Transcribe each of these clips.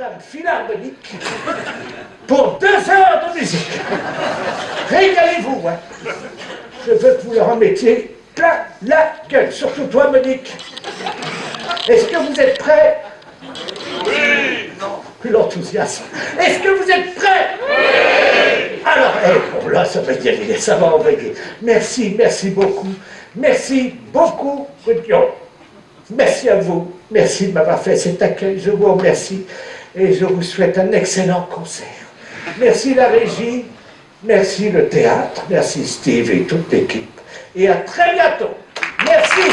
Madame Philharmonique pour 2 heures de musique. Régalez-vous, hein. Je veux que vous leur en mettiez plein la gueule, surtout toi, Monique. Est-ce que vous êtes prêts? Oui. Non, plus l'enthousiasme. Est-ce que vous êtes prêts? Oui. Alors, bon, là, ça va y aller, ça va envoyer. Merci, merci beaucoup. Merci beaucoup, Goudion. Merci à vous. Merci de m'avoir fait cet accueil. Je vous remercie et je vous souhaite un excellent concert. Merci la régie, merci le théâtre, merci Steve et toute l'équipe. Et à très bientôt. Merci.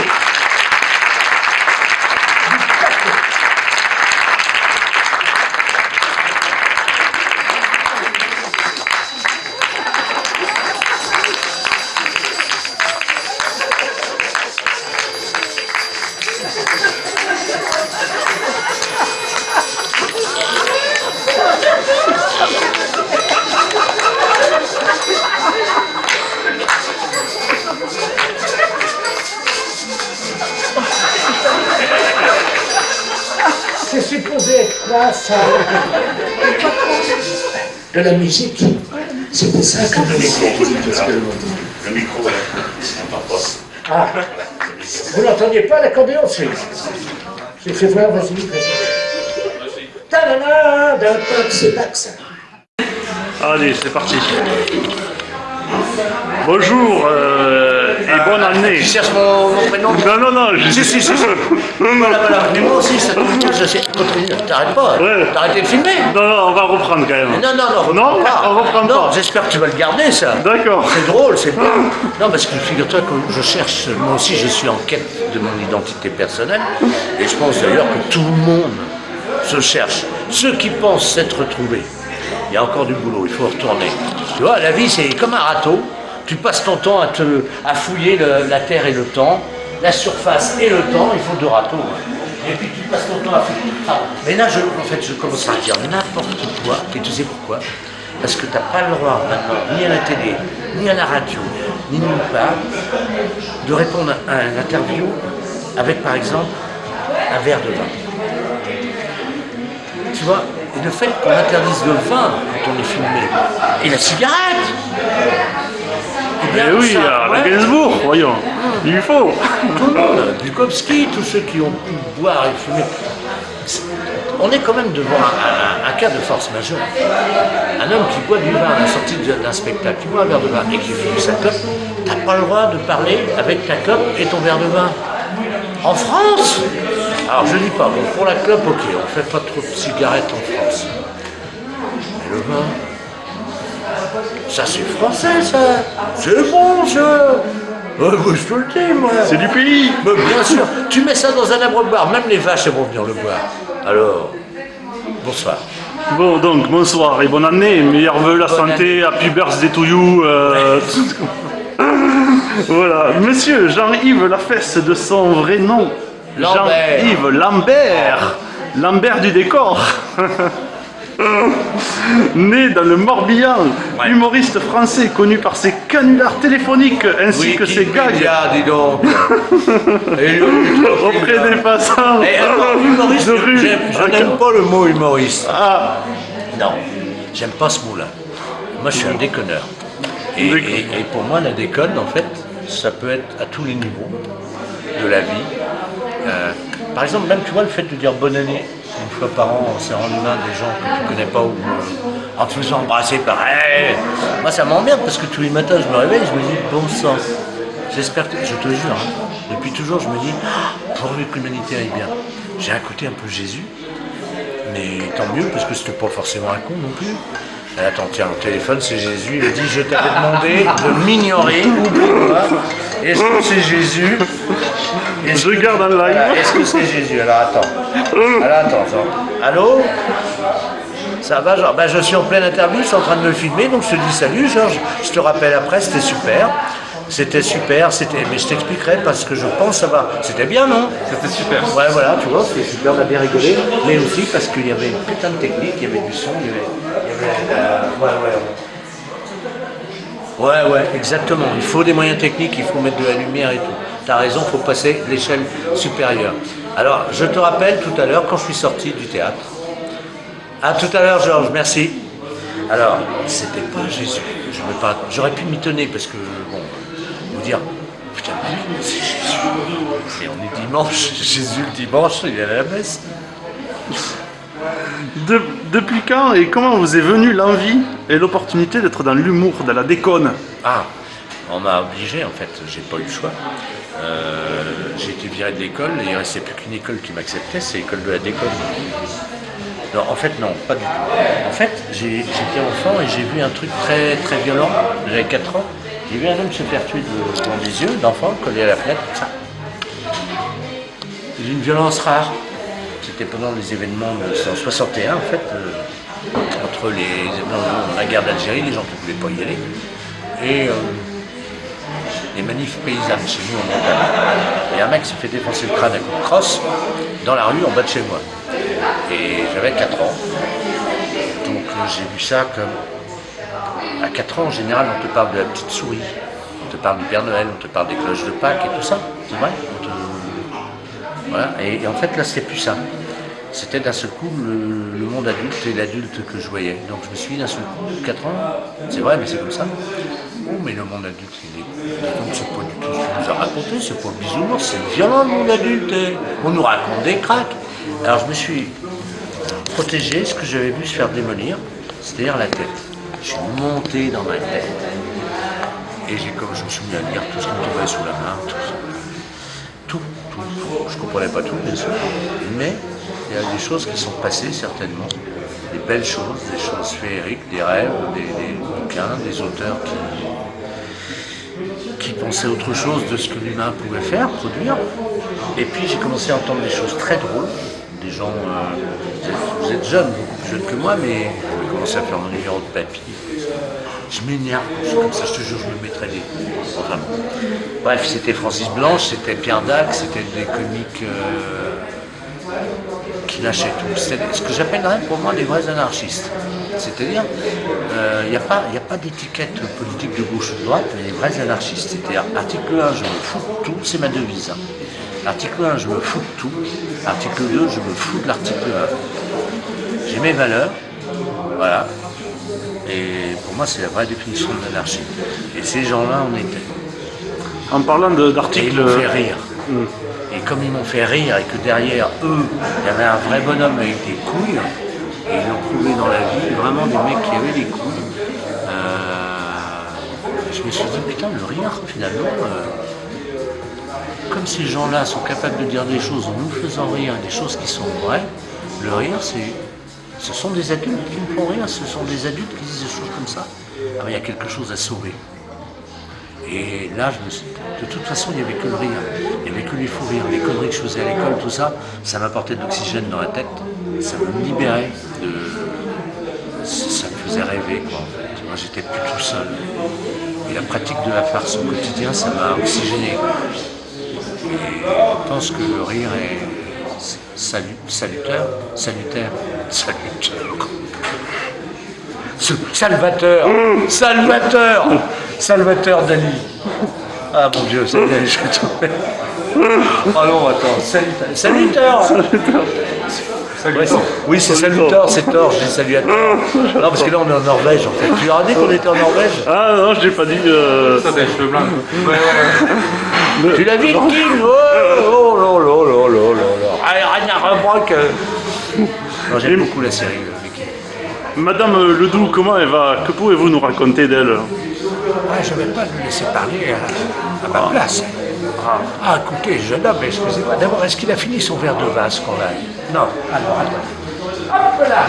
C'est supposé être quoi, ça? De la musique. C'est pour ça que le micro, on n'entend pas. Ah, vous n'entendiez pas l'accordéon, j'ai fait voir, vas-y. C'est pas que ça. Allez, c'est parti. Bonjour et bonne année. Tu cherches mon prénom? Non. Si. Voilà. Mais moi aussi, ça tombe bien, je sais. T'arrêtes pas. Ouais. T'as arrêté de filmer? Non, on va reprendre quand même. Non, On reprend non, pas. j'espère que tu vas le garder, ça. D'accord. C'est drôle, c'est bien. Non, parce que figure-toi que je cherche, moi aussi, je suis en quête de mon identité personnelle. Et je pense d'ailleurs que tout le monde se cherche. Ceux qui pensent s'être retrouvés, il y a encore du boulot, il faut retourner. Tu vois, la vie, c'est comme un râteau. Tu passes ton temps à fouiller la terre et le temps, la surface et le temps, il faut 2 râteaux. Et puis tu passes ton temps à fouiller. Mais là, je commence à dire n'importe quoi. Et tu sais pourquoi? Parce que tu n'as pas le droit maintenant, ni à la télé, ni à la radio, ni nulle part, de répondre à une interview avec, par exemple, un verre de vin. Tu vois, et le fait qu'on interdise le vin quand on est filmé, et la cigarette, eh bien, oui, ça, à la Gainsbourg, voyons. Il faut. Tout le monde, Bukowski, tous ceux qui ont pu boire et fumer. On est quand même devant un cas de force majeure. Un homme qui boit du vin à la sortie d'un spectacle, qui boit un verre de vin et qui fume sa clope, t'as pas le droit de parler avec ta clope et ton verre de vin. En France? Alors je dis pas, bon, pour la clope, ok, on fait pas trop de cigarettes en France. Mais le vin, ça c'est français, ça. C'est bon, ça. Je te le dis, moi. C'est du pays. Mais bien sûr, tu mets ça dans un abreuvoir, même les vaches elles vont venir le boire. Alors, bonsoir. Bon, donc, bonsoir et bonne année. Meilleurs vœux, la santé, happy birthday to you. Voilà. Monsieur Jean-Yves Lafesse, de son vrai nom. Lambert. Jean-Yves Lambert. Lambert du décor. Né dans le Morbihan, humoriste français connu par ses canulars téléphoniques ainsi que ses gags dis donc. auprès des passants Humoriste, de rue. je n'aime pas le mot humoriste. Ah, Non, j'aime pas ce mot-là. Moi, je suis un déconneur. Et pour moi, la déconne, en fait, ça peut être à tous les niveaux de la vie. Par exemple, même, tu vois, le fait de dire bonne année une fois par an en serrant les mains des gens que tu connais pas ou en te faisant embrasser pareil. Moi, ça m'emmerde parce que tous les matins, je me réveille, je me dis bon sang. J'espère que, je te jure, hein, depuis toujours, je me dis pourvu que l'humanité aille bien. J'ai un côté un peu Jésus, mais tant mieux parce que c'était pas forcément un con non plus. Attends, tiens, le téléphone, c'est Jésus. Il me dit, je t'avais demandé de m'ignorer. Oublie-moi. Est-ce que c'est Jésus? Je regarde en live. Voilà. Est-ce que c'est Jésus? Alors attends. Allô? Ça va, Georges? Ben, je suis en pleine interview, je suis en train de me filmer, donc je te dis salut, Georges. Je te rappelle après, c'était super. Mais je t'expliquerai parce que je pense savoir. C'était bien, non? C'était super. Ouais, voilà, tu vois, c'était super, on a bien rigolé. Mais aussi parce qu'il y avait une putain de technique, il y avait du son, il y avait Ouais, exactement. Il faut des moyens techniques, il faut mettre de la lumière et tout. T'as raison, il faut passer l'échelle supérieure. Alors, je te rappelle tout à l'heure, quand je suis sorti du théâtre, À tout à l'heure, Georges, merci. Alors, c'était pas Jésus. J'aurais pu m'étonner parce que, bon, vous dire, putain, c'est Jésus. Et on est dimanche, Jésus le dimanche, il est à la messe. Depuis quand et comment vous est venue l'envie et l'opportunité d'être dans l'humour, dans la déconne? Ah, on m'a obligé en fait, j'ai pas eu le choix. J'ai été viré de l'école et il ne restait plus qu'une école qui m'acceptait, c'est l'école de la déconne. Non, en fait non, pas du tout. En fait, j'étais enfant et j'ai vu un truc très très violent, j'avais 4 ans. J'ai vu un homme se faire tuer devant des yeux d'enfant, collé à la fenêtre, comme ça. D'une violence rare. C'était pendant les événements de 1961 en fait, entre la guerre d'Algérie, les gens qui ne voulaient pas y aller, et les manifs paysannes chez nous en montagne. Et un mec s'est fait défoncer le crâne à coups de crosse dans la rue en bas de chez moi. Et j'avais 4 ans. Donc j'ai vu ça comme... À 4 ans, en général, on te parle de la petite souris, on te parle du Père Noël, on te parle des cloches de Pâques et tout ça, c'est vrai. Voilà. Et en fait, là, c'était plus ça. C'était d'un seul coup le monde adulte et l'adulte que je voyais. Donc je me suis dit d'un seul coup, 4 ans, c'est vrai, mais c'est comme ça. Oh, mais le monde adulte, il est... Donc c'est pas du tout ce qu'on nous a raconté, c'est pas le bisounours, c'est violent le monde adulte. On nous raconte des cracks. Alors je me suis protégé, ce que j'avais vu se faire démolir, c'est-à-dire la tête. Je suis monté dans ma tête. Et je me suis mis à lire tout ce qui me tombait sous la main, tout ça. Tout. Je ne comprenais pas tout, bien sûr. Mais il y a des choses qui sont passées, certainement. Des belles choses, des choses féeriques, des rêves, des bouquins, des auteurs qui pensaient autre chose de ce que l'humain pouvait faire, produire. Et puis j'ai commencé à entendre des choses très drôles. Des gens, vous êtes jeunes, beaucoup plus jeunes que moi, mais j'ai commencé à faire mon numéro de papier. Je m'énerve comme ça, je te jure, je me mettrais des... Enfin bon. Bref, c'était Francis Blanche, c'était Pierre Dac, c'était des comiques qui lâchaient tout. C'était ce que j'appellerais pour moi des vrais anarchistes. C'est-à-dire, il n'y a pas d'étiquette politique de gauche ou de droite, mais les vrais anarchistes. C'est-à-dire, article 1, je me fous de tout, c'est ma devise. Article 1, je me fous de tout. Article 2, je me fous de l'article 1. J'ai mes valeurs, voilà. Et pour moi, c'est la vraie définition de l'anarchie. Et ces gens-là, on était. En parlant d'articles... Et ils m'ont fait rire. Et comme ils m'ont fait rire et que derrière eux, il y avait un vrai bonhomme avec des couilles, et ils l'ont prouvé dans la vie, vraiment des mecs qui avaient des couilles, je me suis dit, putain, le rire, finalement, comme ces gens-là sont capables de dire des choses en nous faisant rire, des choses qui sont vraies, le rire, ce sont des adultes qui me font rire, ce sont des adultes qui disent des choses comme ça. Alors il y a quelque chose à sauver. Et là, de toute façon, il n'y avait que le rire, il n'y avait que les fous rires, les conneries que je faisais à l'école, tout ça, ça m'apportait de l'oxygène dans la tête, ça me libérait, ça me faisait rêver, quoi, en fait. Moi, j'étais plus tout seul. Et la pratique de la farce au quotidien, ça m'a oxygéné. Et je pense que le rire est salutaire. Salvateur Dali. Ah mon Dieu, ça y est, je vais tomber. Oh non, attends, salutaire. Oui, c'est saluteur, c'est tort, je dis salut à tort. Non, parce que là on est en Norvège en fait. Tu leur as dit qu'on était en Norvège? Ah non, je n'ai pas dit... Ça, t'as les cheveux blancs. Tu l'as vu, Kim? Oh là. Allez, Ragnar Rebrock. Non, j'aime beaucoup la série, Vicky. Madame Ledoux, comment elle va? Que pouvez-vous nous raconter d'elle? Ah, je ne vais pas le laisser parler à ma place. Ah, écoutez, jeune homme, excusez-moi. D'abord, est-ce qu'il a fini son verre de vin, ce qu'on a? Non. Alors, attends. Hop là.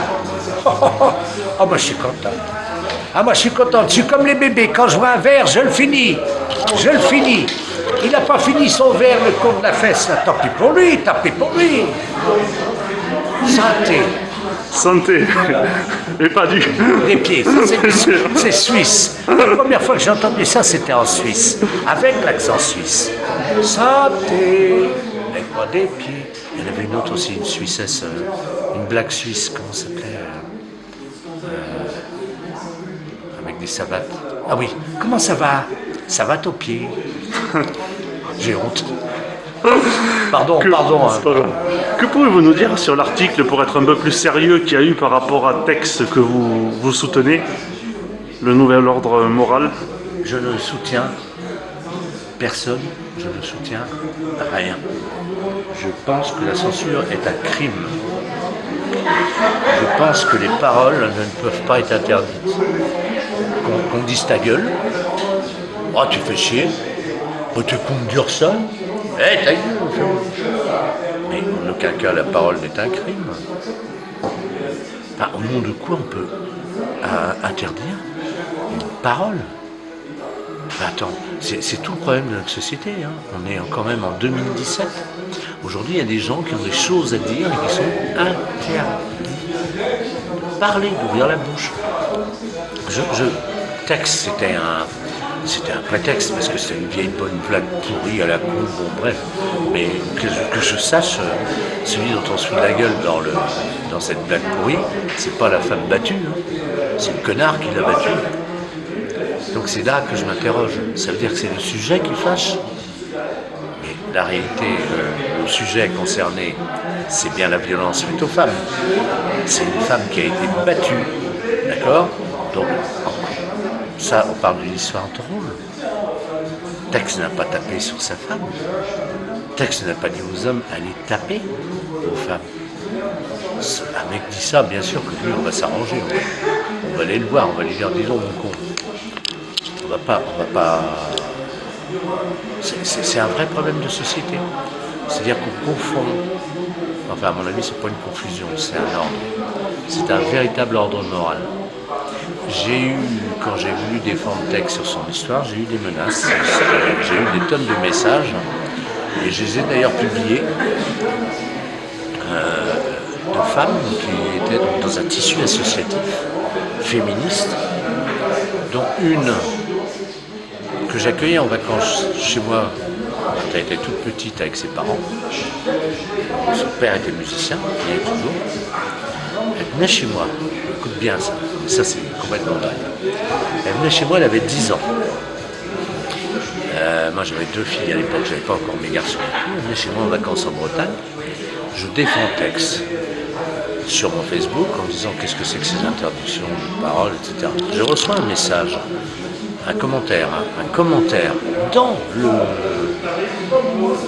Oh, moi, je suis content. Ah, moi, je suis content. Je suis comme les bébés. Quand je vois un verre, je le finis. Il n'a pas fini son verre, le con de la fesse. Là. Tant pis pour lui, Santé. Et pas du... Des pieds, c'est suisse. La première fois que j'ai entendu ça, c'était en Suisse, avec l'accent suisse. Santé, avec moi des pieds. Il y en avait une autre aussi, une Suissesse, une blague suisse, comment ça s'appelait avec des savates. Ah oui, comment ça va? Ça va aux pieds. J'ai honte. Pardon, Que, pardon. c'est pas grave. Que pouvez-vous nous dire sur l'article, pour être un peu plus sérieux, qu'il y a eu par rapport à Tex que vous soutenez, le nouvel ordre moral? Je ne soutiens personne, je ne soutiens rien. Je pense que la censure est un crime. Je pense que les paroles ne peuvent pas être interdites. Qu'on dise ta gueule, oh tu fais chier, oh tu peux me dire ça, eh ta gueule. Mais en aucun cas la parole n'est un crime. Enfin, au nom de quoi on peut interdire une parole? Attends, c'est tout le problème de notre société. Hein. On est quand même en 2017. Aujourd'hui, il y a des gens qui ont des choses à dire et qui sont interdits. Parler, d'ouvrir la bouche. Tex, c'était un prétexte parce que c'était une vieille bonne blague pourrie à la con, bon bref. Mais que je sache, celui dont on se fout de la gueule dans cette blague pourrie, c'est pas la femme battue, hein. C'est le connard qui l'a battue. Donc c'est là que je m'interroge. Ça veut dire que c'est le sujet qui fâche. Mais la réalité, le sujet concerné, c'est bien la violence faite aux femmes. C'est une femme qui a été battue. D'accord? Donc, ça, on parle d'une histoire drôle. Tex n'a pas tapé sur sa femme. Tex n'a pas dit aux hommes, allez taper aux femmes. Un mec dit ça, bien sûr que lui, on va s'arranger. On va aller le voir, on va lui dire, disons, mon con. On va pas. C'est un vrai problème de société. C'est-à-dire qu'on confond. Enfin, à mon avis, c'est pas une confusion, c'est un ordre. C'est un véritable ordre moral. J'ai eu, quand j'ai voulu défendre Tex sur son histoire, j'ai eu des menaces, j'ai eu des tonnes de messages, et je les ai d'ailleurs publiés de femmes qui étaient dans un tissu associatif féministe, dont une que j'accueillais en vacances chez moi quand elle était toute petite avec ses parents. Son père était musicien, il est toujours. Elle venait chez moi, écoute bien ça, mais ça c'est complètement dingue. Elle venait chez moi, elle avait 10 ans. Moi j'avais 2 filles à l'époque, j'avais pas encore mes garçons. Elle venait chez moi en vacances en Bretagne. Je défends Tex sur mon Facebook en me disant qu'est-ce que c'est que ces interdictions de parole, etc. Je reçois un message, un commentaire dans le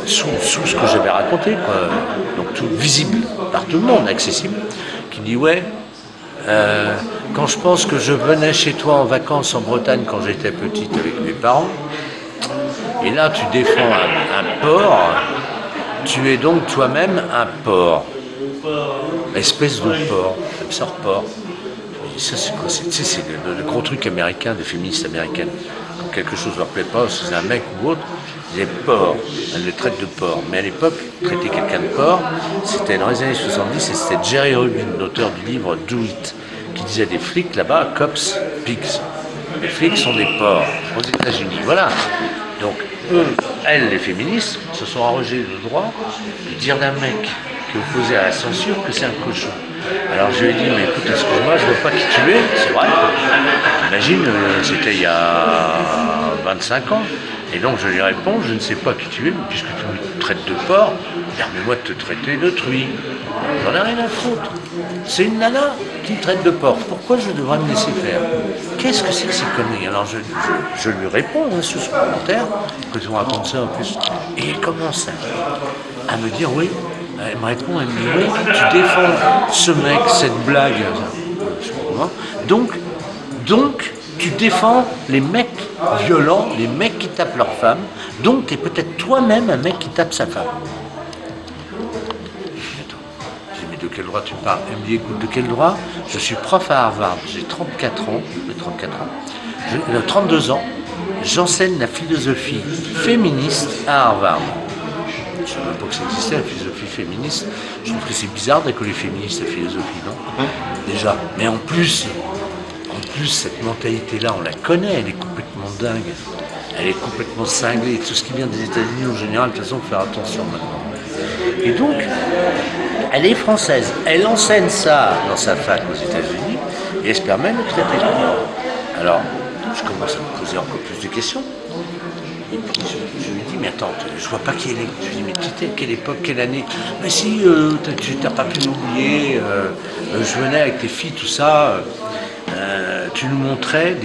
sous ce que j'avais raconté, quoi. Donc tout visible par tout le monde, accessible, qui dit ouais, quand je pense que je venais chez toi en vacances en Bretagne quand j'étais petite avec mes parents, et là tu défends un porc, tu es donc toi-même un porc. Espèce de porc, elle sort porc. Et ça c'est quoi? C'est le gros truc américain, des féministes américaines. Quand quelque chose ne leur plaît pas, si c'est un mec ou autre, ils disent porc, elles le traitent de porc. Mais à l'époque, traiter quelqu'un de porc, c'était dans les années 70, et c'était Jerry Rubin, l'auteur du livre Do It, qui disait des flics là-bas, cops, pigs. Les flics sont des porcs aux États-Unis. Voilà. Donc, eux, elles, les féministes, se sont arrogés le droit de dire d'un mec qui est opposé à la censure que c'est un cochon. Alors je lui ai dit, mais écoute, excuse-moi, je ne vois pas qui tu es, c'est vrai. Imagine, c'était il y a 25 ans. Et donc je lui réponds, je ne sais pas qui tu es, mais puisque tu me traites de porc, permets-moi de te traiter de truie. J'en ai rien à foutre. C'est une nana qui me traite de porc. Pourquoi je devrais me laisser faire? Qu'est-ce que c'est que ces conneries? Alors je lui réponds sur ce commentaire, que tu me racontes ça en plus. Et elle commence à me dire, oui, elle me répond, elle me dit, oui, tu défends ce mec, cette blague. Donc, tu défends les mecs violents, les mecs qui tapent leurs femmes, donc tu es peut-être toi-même un mec qui tape sa femme. J'ai dit, mais de quel droit tu parles? Elle me dit, écoute, de quel droit? Je suis prof à Harvard, j'ai 34 ans, 32 ans, j'enseigne la philosophie féministe à Harvard. Je ne sais même pas que ça existait, la philosophie féministe. Je trouve que c'est bizarre d'écoler féministe, la philosophie, non? Déjà. Mais en plus, cette mentalité-là, on la connaît, elle est complètement dingue. Elle est complètement cinglée. Tout ce qui vient des États-Unis, en général, de toute façon, il faut faire attention maintenant. Et donc, elle est française. Elle enseigne ça dans sa fac aux États-Unis et elle se permet de traiter de porc. Alors, je commence à me poser encore plus de questions. Et puis, je lui dis, mais attends, je vois pas qui elle est. Je lui dis, mais t'étais quelle époque, quelle année? Mais si, tu n'as pas pu m'oublier, je venais avec tes filles, tout ça. Tu nous montrais,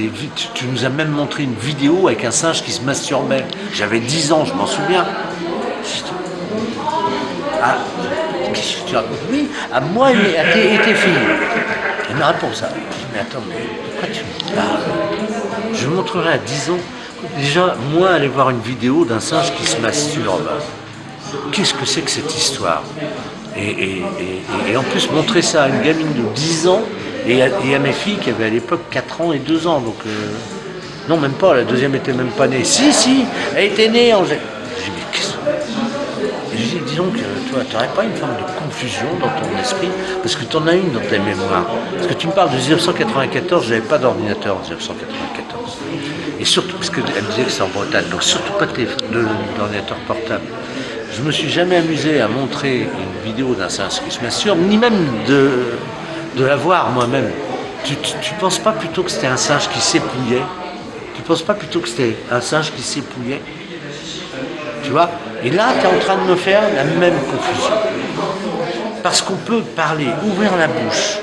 tu nous as même montré une vidéo avec un singe qui se masturbait. J'avais 10 ans, je m'en souviens. Ah, qu'est-ce que tu racontes? Oui, à moi et tes filles. Elle me répond ça. Je dis, mais attends, mais pourquoi tu me parles? Je montrerai à 10 ans. Déjà, moi, aller voir une vidéo d'un singe qui se masturbe. Qu'est-ce que c'est que cette histoire? Et en plus, montrer ça à une gamine de 10 ans et à mes filles qui avaient à l'époque 4 ans et 2 ans. Donc, non, même pas, la deuxième était même pas née. Si, elle était née en... J'ai dit, mais qu'est-ce que... Je dis, disons que toi, tu n'aurais pas une forme de confusion dans ton esprit, parce que tu en as une dans tes mémoires. Parce que tu me parles de 1994, je n'avais pas d'ordinateur en 1994. Et surtout, parce qu'elle me disait que c'est en Bretagne, donc surtout pas d'ordinateur portable. Je ne me suis jamais amusé à montrer une vidéo d'un singe qui se masturbe, ni même de la voir moi-même. Tu ne penses pas plutôt que c'était un singe qui s'épouillait? Tu ne penses pas plutôt que c'était un singe qui s'épouillait? Tu vois? Et là, tu es en train de me faire la même confusion. Parce qu'on peut parler, ouvrir la bouche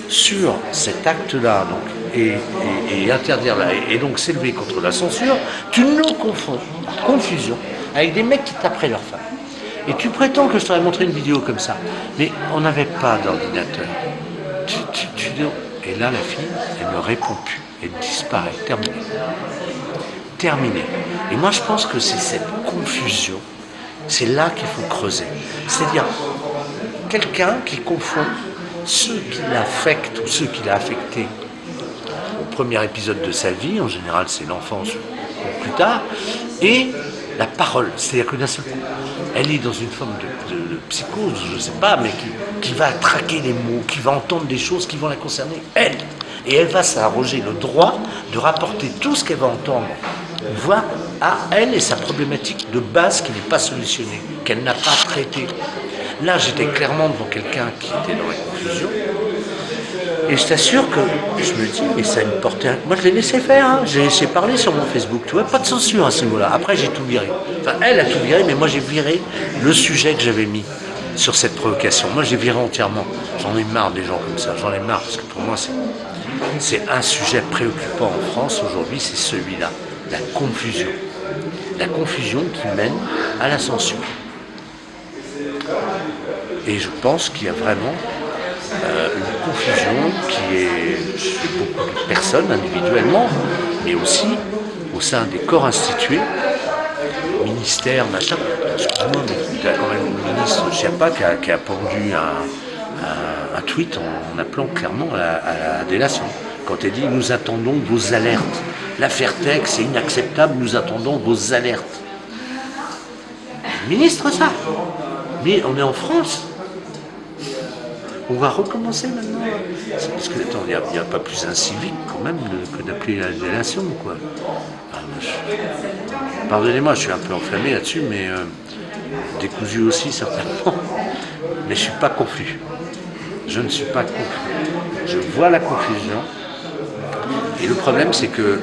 sur cet acte-là, et interdire là, et donc s'élever contre la censure, tu nous confonds, confusion, avec des mecs qui taperaient leur femme. Et tu prétends que je t'aurais montré une vidéo comme ça, mais on n'avait pas d'ordinateur. Et là, la fille, elle ne répond plus, elle disparaît, terminée. Et moi, je pense que c'est cette confusion, c'est là qu'il faut creuser. C'est-à-dire, quelqu'un qui confond ceux qui l'affectent ou ceux qui l'ont affecté au premier épisode de sa vie, en général c'est l'enfance ou plus tard, et la parole. C'est-à-dire que d'un seul coup, elle est dans une forme de psychose, je ne sais pas, mais qui va traquer les mots, qui va entendre des choses qui vont la concerner, elle. Et elle va s'arroger le droit de rapporter tout ce qu'elle va entendre, voire à elle et sa problématique de base qui n'est pas solutionnée, qu'elle n'a pas traitée. Là, j'étais clairement devant quelqu'un qui était dans la confusion. Et je t'assure que je me dis, mais ça a une portée... Moi, je l'ai laissé faire, hein. J'ai laissé parler sur mon Facebook. Tu vois, pas de censure à ce niveau-là. Après, j'ai tout viré. Enfin, elle a tout viré, mais moi, j'ai viré le sujet que j'avais mis sur cette provocation. Moi, j'ai viré entièrement. J'en ai marre des gens comme ça. J'en ai marre, parce que pour moi, c'est un sujet préoccupant en France aujourd'hui, c'est celui-là. La confusion. La confusion qui mène à la censure. Et je pense qu'il y a vraiment une confusion qui est chez beaucoup de personnes individuellement, mais aussi au sein des corps institués, ministères, machin. Excuse-moi, mais il y a quand même une ministre, je ne sais pas, qui a pondu un tweet en appelant clairement à la délation. Quand elle dit « Nous attendons vos alertes ». L'affaire Tech, c'est inacceptable, nous attendons vos alertes. Ministre, ça. Mais on est en France. On va recommencer maintenant. C'est parce que, attends, il n'y a pas plus incivique quand même que d'appeler la délation, quoi. Pardonnez-moi, je suis un peu enflammé là-dessus, mais décousu aussi, certainement. Mais je ne suis pas confus. Je ne suis pas confus. Je vois la confusion. Et le problème, c'est que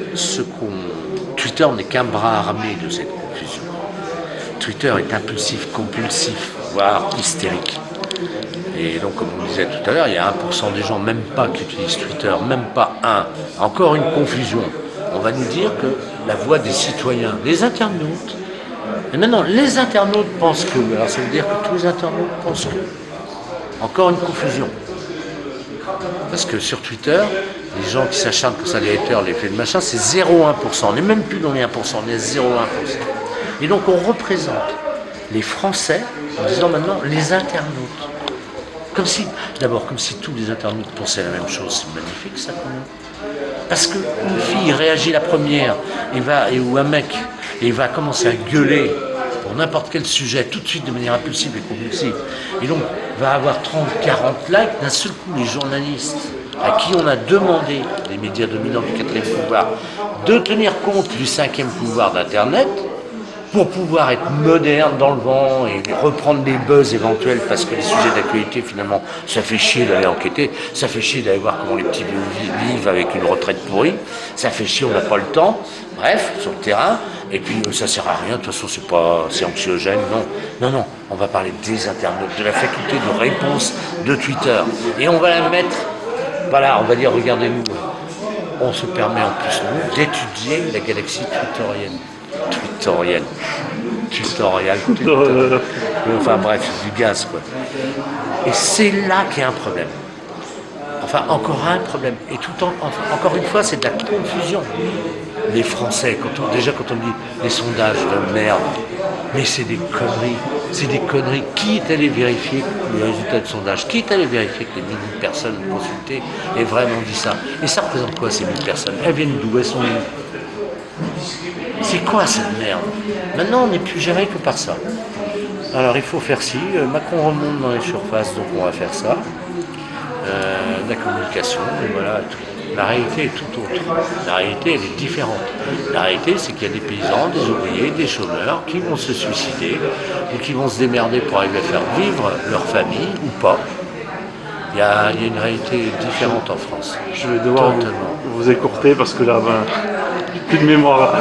Twitter n'est qu'un bras armé de cette confusion. Twitter est impulsif, compulsif, voire hystérique. Et donc, comme on le disait tout à l'heure, il y a 1% des gens, même pas, qui utilisent Twitter, même pas un. Encore une confusion. On va nous dire que la voix des citoyens, des internautes, et maintenant, les internautes pensent que, alors ça veut dire que tous les internautes pensent que. Encore une confusion. Parce que sur Twitter, les gens qui s'acharnent que ça, les haters, les faits de machin, c'est 0,1%. On n'est même plus dans les 1%, on est à 0,1%. Et donc on représente les Français en disant maintenant les internautes. Comme si tous les internautes pensaient la même chose. C'est magnifique ça quand même. Parce qu'une fille réagit la première ou un mec et il va commencer à gueuler pour n'importe quel sujet tout de suite de manière impulsive et compulsive. Et donc va avoir 30, 40 likes, d'un seul coup les journalistes à qui on a demandé, les médias dominants du 4e pouvoir, de tenir compte du 5e pouvoir d'Internet, pour pouvoir être moderne dans le vent et reprendre les buzz éventuels, parce que les sujets d'actualité, finalement, ça fait chier d'aller enquêter, ça fait chier d'aller voir comment les petits vivent avec une retraite pourrie, ça fait chier, on n'a pas le temps, bref, sur le terrain, et puis ça sert à rien, de toute façon c'est anxiogène, non, on va parler des internautes, de la faculté de réponse de Twitter, et on va la mettre, voilà, on va dire, regardez-nous, on se permet en plus, nous, d'étudier la galaxie tutoriel, enfin bref, c'est du gaz quoi. Et c'est là qu'il y a un problème. Enfin, encore un problème. Et encore une fois, c'est de la confusion. Les Français, quand on dit les sondages de merde, mais c'est des conneries. Qui est allé vérifier les résultats de sondage? Qui est allé vérifier que les 1000 personnes consultées aient vraiment dit ça? Et ça représente quoi ces 1000 personnes? Elles viennent d'où? Elles sont où? C'est quoi cette merde? Maintenant, on n'est plus jamais que par ça. Alors, il faut faire ci. Macron remonte dans les surfaces, donc on va faire ça. La communication, et voilà. Tout. La réalité est tout autre. La réalité, elle est différente. La réalité, c'est qu'il y a des paysans, des ouvriers, des chômeurs qui vont se suicider ou qui vont se démerder pour arriver à faire vivre leur famille ou pas. Il y a une réalité différente en France. Je vais devoir vous écourter parce que là, plus de mémoire.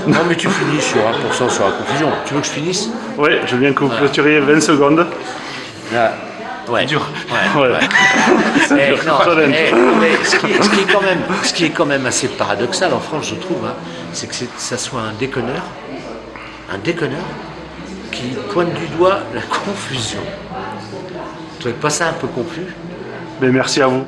Non, mais tu finis sur 1% sur la confusion. Tu veux que je finisse? Oui, je viens que vous clôturiez 20 secondes. Là. Ouais. Dur. Ouais. C'est dur. Mais ce qui est quand même assez paradoxal en France, je trouve, c'est que ça soit un déconneur qui pointe du doigt la confusion. Tu trouves pas ça un peu confus? Mais merci à vous.